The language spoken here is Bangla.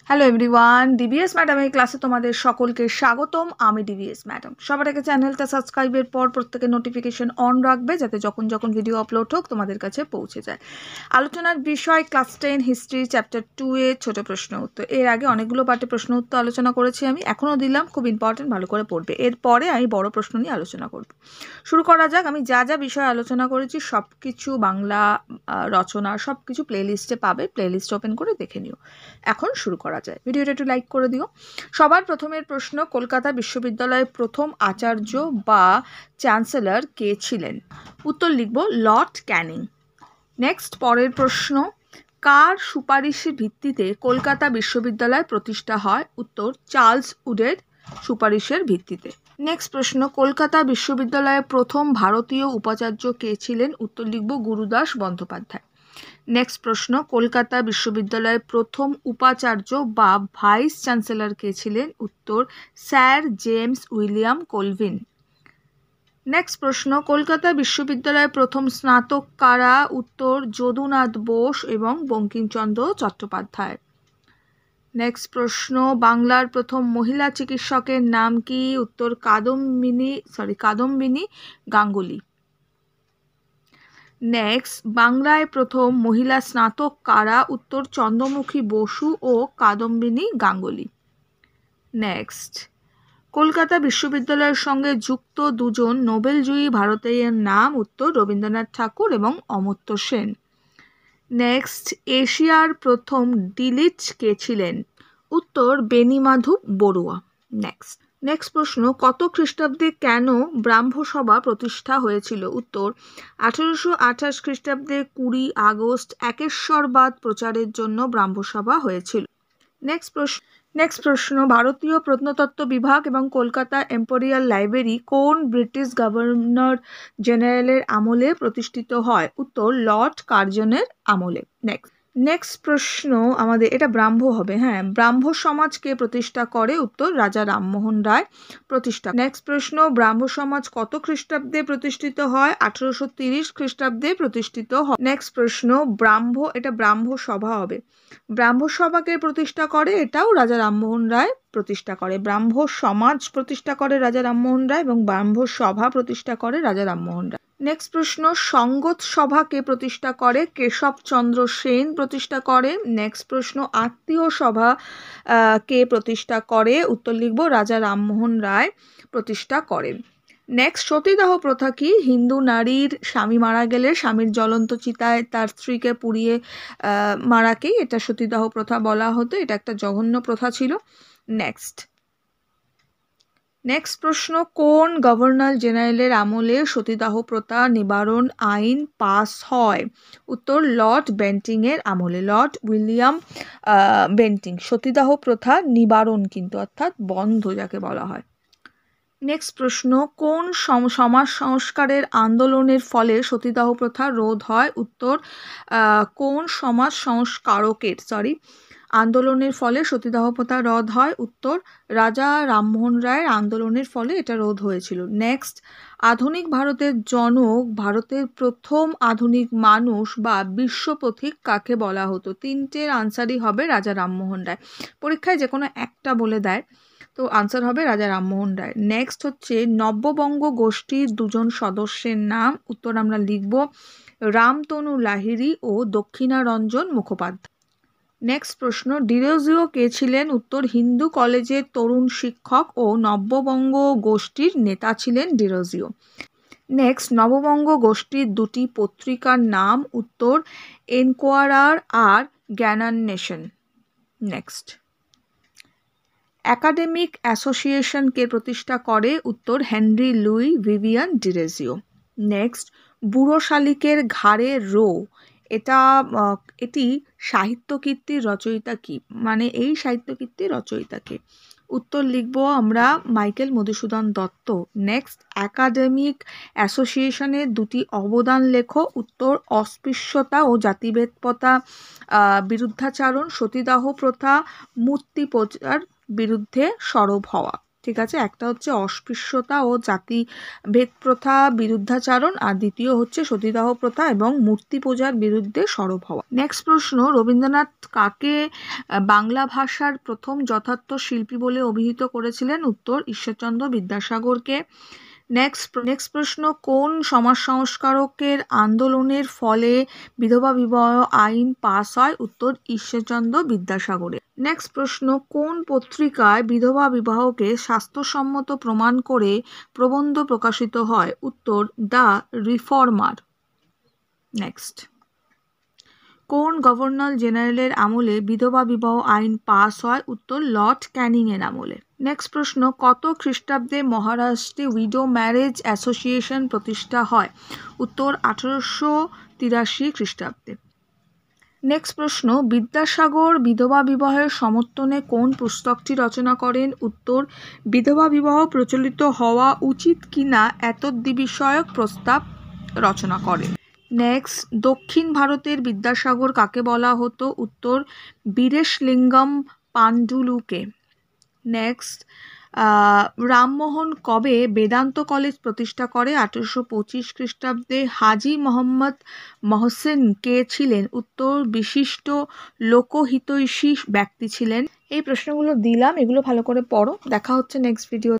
হ্যালো এভরিওয়ান, ডিবিএস ম্যাডামের ক্লাসে তোমাদের সকলকে স্বাগতম। আমি ডিবিএস ম্যাডাম। সবার আগে চ্যানেলটা সাবস্ক্রাইবের পর প্রত্যেকের নোটিফিকেশন অন রাখবে, যাতে যখন যখন ভিডিও আপলোড হোক তোমাদের কাছে পৌঁছে যায়। আলোচনার বিষয় ক্লাস 10 হিস্ট্রি চ্যাপ্টার 2 এর ছোট প্রশ্ন উত্তর। এর আগে অনেকগুলো পার্টে প্রশ্ন উত্তর আলোচনা করেছি, আমি এখনও দিলাম, খুব ইম্পর্টেন্ট, ভালো করে পড়বে। এরপরে আমি বড় প্রশ্ন নিয়ে আলোচনা করব। শুরু করা যাক। আমি যা যা বিষয় আলোচনা করেছি সব কিছু বাংলা রচনা সব কিছু প্লেলিস্টে পাবে, প্লেলিস্ট ওপেন করে দেখে নিও। এখন শুরু করা যায়। ভিডিওটা একটু লাইক করে দিও। সবার প্রথমের প্রশ্ন, কলকাতা বিশ্ববিদ্যালয়ের প্রথম আচার্য বা চ্যান্সেলর কে ছিলেন? উত্তর লিখব লর্ড ক্যানিং। নেক্সট, পরের প্রশ্ন, কার সুপারিশের ভিত্তিতে কলকাতা বিশ্ববিদ্যালয় প্রতিষ্ঠা হয়? উত্তর চার্লস উডের সুপারিশের ভিত্তিতে। নেক্সট প্রশ্ন, কলকাতা বিশ্ববিদ্যালয়ের প্রথম ভারতীয় উপাচার্য কে ছিলেন? উত্তর লিখব গুরুদাস বন্দ্যোপাধ্যায়। নেক্সট প্রশ্ন, কলকাতা বিশ্ববিদ্যালয়ের প্রথম উপাচার্য বা ভাইস চ্যান্সেলর কে ছিলেন? উত্তর sir James William Colvin. Next প্রশ্ন, কলকাতা বিশ্ববিদ্যালয়ের প্রথম স্নাতক কারা? উত্তর যদুনাথ বোস এবং বঙ্কিমচন্দ্র চট্টোপাধ্যায়। নেক্সট প্রশ্ন, বাংলার প্রথম মহিলা চিকিৎসকের নাম কি? উত্তর কাদম্বিনী গাঙ্গুলি। নেক্সট, বাংলায় প্রথম মহিলা স্নাতক কারা? উত্তর চন্দ্রমুখী বসু ও কাদম্বিনী গাঙ্গুলি। নেক্সট, কলকাতা বিশ্ববিদ্যালয়ের সঙ্গে যুক্ত দুজন নোবেলজয়ী ভারতীয়ের নাম? উত্তর রবীন্দ্রনাথ ঠাকুর এবং অমর্ত্য সেন। নেক্সট, এশিয়ার প্রথম ডিলিট কে ছিলেন? উত্তর বেণীমাধব বড়ুয়া। নেক্সট প্রশ্ন, কত খ্রিস্টাব্দে কেন ব্রাহ্মসভা প্রতিষ্ঠা হয়েছিল? উত্তর 1828 খ্রিস্টাব্দে 20 আগস্ট একেশ্বরবাদ প্রচারের জন্য ব্রাহ্মসভা হয়েছিল। নেক্সট প্রশ্ন, ভারতীয় প্রত্নতত্ত্ব বিভাগ এবং কলকাতা এম্পেরিয়াল লাইব্রেরি কোন ব্রিটিশ গভর্নর জেনারেলের আমলে প্রতিষ্ঠিত হয়? উত্তর লর্ড কার্জনের আমলে। নেক্সট প্রশ্ন আমাদের, এটা ব্রাহ্ম হবে, ব্রাহ্ম সমাজ কে প্রতিষ্ঠা করে? উত্তর রাজা রামমোহন রায় প্রতিষ্ঠা। নেক্সট প্রশ্ন, ব্রাহ্ম সমাজ কত খ্রিস্টাব্দে প্রতিষ্ঠিত হয়? 1830 খ্রিস্টাব্দে প্রতিষ্ঠিত হয়। নেক্সট প্রশ্ন, এটা ব্রাহ্ম সভা হবে। ব্রাহ্ম সভাকে প্রতিষ্ঠা করে? এটাও রাজা রামমোহন রায় প্রতিষ্ঠা করে। ব্রাহ্ম সমাজ প্রতিষ্ঠা করে রাজা রামমোহন রায় এবং ব্রাহ্ম সভা প্রতিষ্ঠা করে রাজা রামমোহন রায়। নেক্সট প্রশ্ন, সঙ্গত সভা কে প্রতিষ্ঠা করে? কেশবচন্দ্র সেন প্রতিষ্ঠা করে। নেক্সট প্রশ্ন, আত্মীয় সভা কে প্রতিষ্ঠা করে? উত্তর লিখব রাজা রামমোহন রায় প্রতিষ্ঠা করেন। নেক্সট, সতীদাহ প্রথা কি? হিন্দু নারীর স্বামী মারা গেলে স্বামীর জ্বলন্ত চিতায় তার স্ত্রীকে পুড়িয়ে মারাকেই এটা সতীদাহ প্রথা বলা হতো। এটা একটা জঘন্য প্রথা ছিল। নেক্সট প্রশ্ন, কোন গভর্নর জেনারেলের আমলে সতীদাহ প্রথা নিবারণ আইন পাস হয়? উত্তর লর্ড বেন্টিংয়ের আমলে, লর্ড উইলিয়াম বেন্টিং। সতীদাহ প্রথা নিবারণ কিন্তু, অর্থাৎ বন্ধ যাকে বলা হয়। নেক্সট প্রশ্ন, কোন সমাজ সংস্কারের আন্দোলনের ফলে সতীদাহ প্রথা রোধ হয়? উত্তর কোন সমাজ সংস্কারকের আন্দোলনের ফলে সতীদাহ প্রথা রোধ হয়? উত্তর রাজা রামমোহন রায়ের আন্দোলনের ফলে এটা রোধ হয়েছিল। নেক্সট, আধুনিক ভারতের জনক, ভারতের প্রথম আধুনিক মানুষ বা বিশ্বপথিক কাকে বলা হতো? তিনটের আনসারই হবে রাজা রামমোহন রায়। পরীক্ষায় যে কোনো একটা বলে দেয়, তো আনসার হবে রাজা রামমোহন রায়। নেক্সট হচ্ছে নব্যবঙ্গ গোষ্ঠীর দুজন সদস্যের নাম? উত্তর আমরা লিখব রামতনু লাহিড়ী ও দক্ষিণারঞ্জন মুখোপাধ্যায়। নেক্সট প্রশ্ন, ডিরোজিও কে ছিলেন? উত্তর হিন্দু কলেজের তরুণ শিক্ষক ও নব্যবঙ্গ গোষ্ঠীর নেতা ছিলেন ডিরোজিও। নেক্সট, নববঙ্গ গোষ্ঠীর দুটি পত্রিকার নাম? উত্তর এনকোয়ারার আর জ্ঞানান্বেষণ। নেক্সট, একাডেমিক অ্যাসোসিয়েশন কে প্রতিষ্ঠা করে? উত্তর Henry Louis Vivian Derozio. Next, বুড়ো শালিকের ঘাড়ে রো, এটি সাহিত্যকীর্তির রচয়িতা কি? এই সাহিত্যকীর্তির রচয়িতা কে? উত্তর লিখব আমরা Michael Madhusudan Dutta. Next, academic অ্যাসোসিয়েশনের দুটি অবদান লেখো। উত্তর অস্পৃশ্যতা ও জাতিভেদতা বিরুদ্ধাচারণ, সতীদাহ প্রথা, মূর্তি পূজার বিরুদ্ধে সরব হওয়া। ঠিক আছে, একটা হচ্ছে অস্পৃশ্যতা ও জাতিভেদ প্রথা বিরুদ্ধাচারণ, আর দ্বিতীয় হচ্ছে সতীদাহ প্রথা এবং মূর্তি পূজার বিরুদ্ধে সরব হওয়া। নেক্সট প্রশ্ন, রবীন্দ্রনাথ কাকে বাংলা ভাষার প্রথম যথার্থ শিল্পী বলে অভিহিত করেছিলেন? উত্তর, ঈশ্বরচন্দ্র বিদ্যাসাগরকে। নেক্সট প্রশ্ন, কোন সমাজ সংস্কারকের আন্দোলনের ফলে বিধবা বিবাহ আইন পাস হয়? উত্তর, ঈশ্বরচন্দ্র বিদ্যাসাগরের। নেক্সট প্রশ্ন, কোন পত্রিকায় বিধবা বিবাহকে স্বাস্থ্যসম্মত প্রমাণ করে প্রবন্ধ প্রকাশিত হয়? উত্তর, দ্য রিফর্মার। নেক্সট, কোন গভর্নর জেনারেলের আমলে বিধবা বিবাহ আইন পাস হয়? উত্তর, লর্ড ক্যানিং এর আমলে। নেক্সট প্রশ্ন, কত খ্রিস্টাব্দে মহারাষ্ট্রে উইডো ম্যারেজ অ্যাসোসিয়েশন প্রতিষ্ঠা হয়? উত্তর, 1883 খ্রিস্টাব্দে। নেক্সট প্রশ্ন, বিদ্যাসাগর বিধবা বিবাহের সমর্থনে কোন পুস্তকটি রচনা করেন? উত্তর, বিধবা বিবাহ প্রচলিত হওয়া উচিত কিনা এতদ্ বিষয়ক প্রস্তাব রচনা করেন। নেক্সট, দক্ষিণ ভারতের বিদ্যাসাগর কাকে বলা হতো? উত্তর, বীরেশলিঙ্গম পান্ডুলুকে। নেক্সট, রামমোহন কবে বেদান্ত কলেজ প্রতিষ্ঠা করে? 1825 খ্রিস্টাব্দে। হাজি মোহাম্মদ মহসিন কে ছিলেন? উত্তর, বিশিষ্ট লোকহিতৈষী ব্যক্তি ছিলেন। এই প্রশ্নগুলো দিলাম, এগুলো ভালো করে পড়ো। দেখা হচ্ছে নেক্সট ভিডিও।